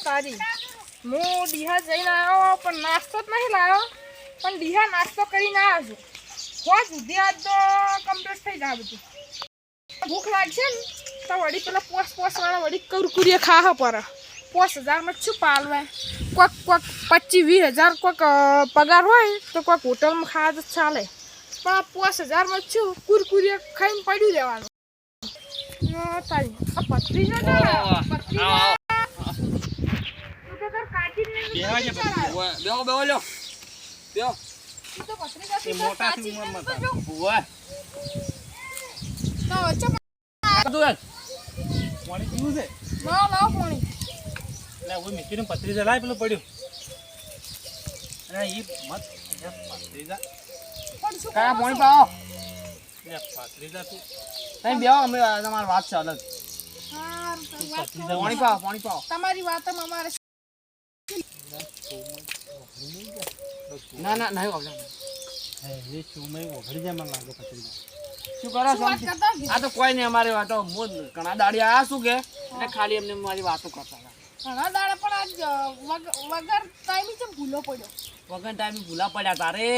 તારી હું ડીહા જઈને આવ્યો પણ નાસ્તો જ નહીં લાવ્યો પણ ડીહા નાસ્તો કરીને આવ્યો છું હો સુધી આજ તો કમ્પ્લીટ થઈ જાય બધું ભૂખ લાગશે ને તો વળી પેલા પોસ વળી કુરકુરીએ ખાવા પર 5000 માં શું પાલવાય કોક 25-20 હજાર કોક પગાર હોય તો કોક હોટલમાં ખાવા તો ચાલે પણ 5000 માં શું કુરકુરીએ ખાઈને પડ્યું રહેવાનું તારી આ પત્રી ના પત્રીજા લાય પેલું પડ્યું પત્રીજા તું અમે તમારી વાત છે અલગ પાણી પાવ તમારી વાત અમારે ના નહીં શું લાગે પત્રીજા શું કરો છો આ તો કોઈ નહીં અમારી વાતો ઘણા દાડી આ શું કે એટલે ખાલી એમને મારી વાતો કરતા હતા ઘણા દાડા પણ આજ વગર ટાઈમે કેમ ભૂલો પડ્યો વગર ટાઈમે ભૂલા પડ્યા તારે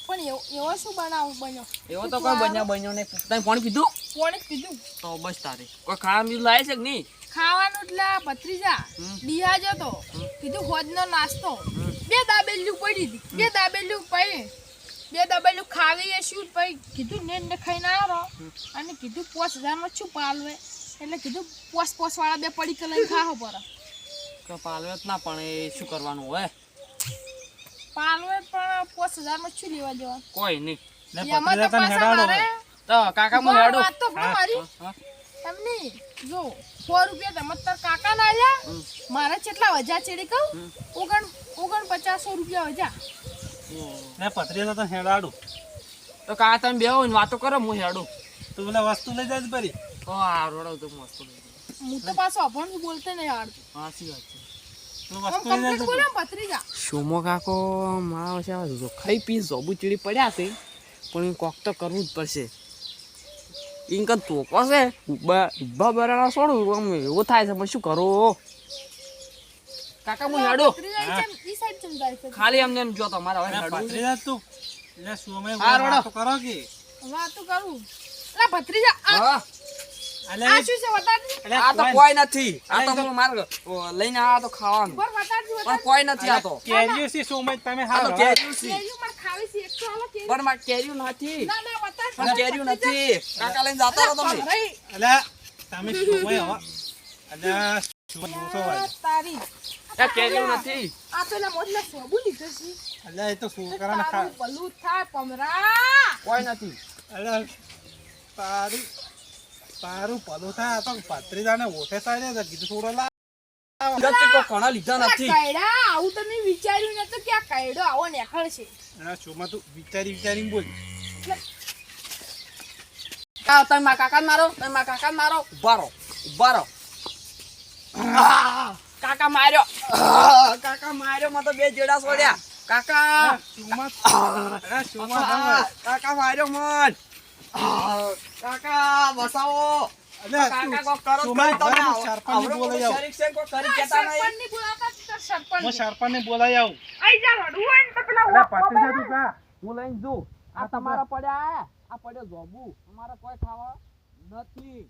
પણ એવો શું બનાવું બન્યો એવો તો કોઈ બન્યો નહીં તમે પાણી પીધું પાણી પીધું તો બસ તારે કોઈ ખાવા બીજું લાવે છે કે નહીં ખાવાનું એટલે ભત્રીજા ડીહા જતો કીધું હોજનો નાસ્તો 2 દાબેલી પડી હતી 2 દાબેલી પડી 2 દાબેલી ખાવી શું પછી કીધું ને ખાઈને આવ્યો અને કીધું 5000 માં શું પાલવે એટલે કીધું પોસ વાળા 2 પડી લઈને ખાવો પડે તો પાલવે ના પણ એ શું કરવાનું હોય પાલવે પણ 5000 માં શું લેવા જવા કોઈ નહીં તો કાકા હું હેડો તો મારી એમની જો 100 રૂપિયા તમે તાર કાકા ના આલ્યા મારે કેટલા વજા ચેડી કહું 49 રૂપિયા વજા ને પત્રીજા તો હેડાડું તો કાકા તમે બેહો ને વાતો કરો હું હેડું તું પેલા વસ્તુ લઈ જાય પરી ઓ આ રોડો તો મસ્ત હું તો પાછો અભણ બોલતે નહીં આવડતું સાચી વાત છે સોમો કાકો મારા છે ખાઈ પી જોબુ ચીડી પડ્યા છે પણ કોક તો કરવું જ પડશે ઇનકમ તોકો છે ઉભા બરાડા છોડું એવું થાય છે પણ શું કરો કાકા હું હેડો ખાલી એમને એમ જો તમારા હવે ભત્રીજા તું એટલે સોમે વાતો કરો કે વાતો કરું એટલે ભત્રીજા આ શું છે બતાડ આ તો કોઈ નથી આ તો હું માર લઈને આ તો ખાવાનું પણ કોઈ નથી આ તો કેરીઓ છે સોમે તમે હાલો કેરીઓ છે કેરીઓ માર ખાવી છે 100 હાલો કેરીઓ પણ માર કેરીઓ નથી ના બતાડ પણ કેરીઓ નથી કાકા લઈને જાતા રહો તમે એટલે તમે સોમે હવા એટલે સોમો હોય તારી આ કેરીઓ નથી આ તો લે મોડલે સોબુ લીધો છે એટલે એ તો છોકરાને ખા પલ્લુ થાય પમરા કોઈ નથી એટલે તારું પલો થાય તો પત્રીજાને ઓઠે થાય ને કીધું થોડો લાવ ગચ્ચે કો કોણા લીધા નથી કાયડા આવું તમે વિચાર્યું નતું કે આ કાયડો આવો નેખળ છે ના છોમાં તું વિચારી બોલ કા તમે મારા કાકા મારો ઉભા રહો કાકા માર્યો માં તો 2 જેડા છોડ્યા કાકા કાકા માર્યો મન કાકા બસાવો કાકા કો કરો તમે સરપંચ બોલાઈ આવ શરીક કો કરી કેતા નહીં સરપંચ ની બોલાવતા તો સરપંચ હું સરપંચ ને બોલાઈ આવ આઈ જા લડું હોય ને તો પેલા પત્રીજા તું કા હું લઈને જો આ તમારા પડ્યા આ પડ્યો જોબુ અમારા કોઈ ખાવા નથી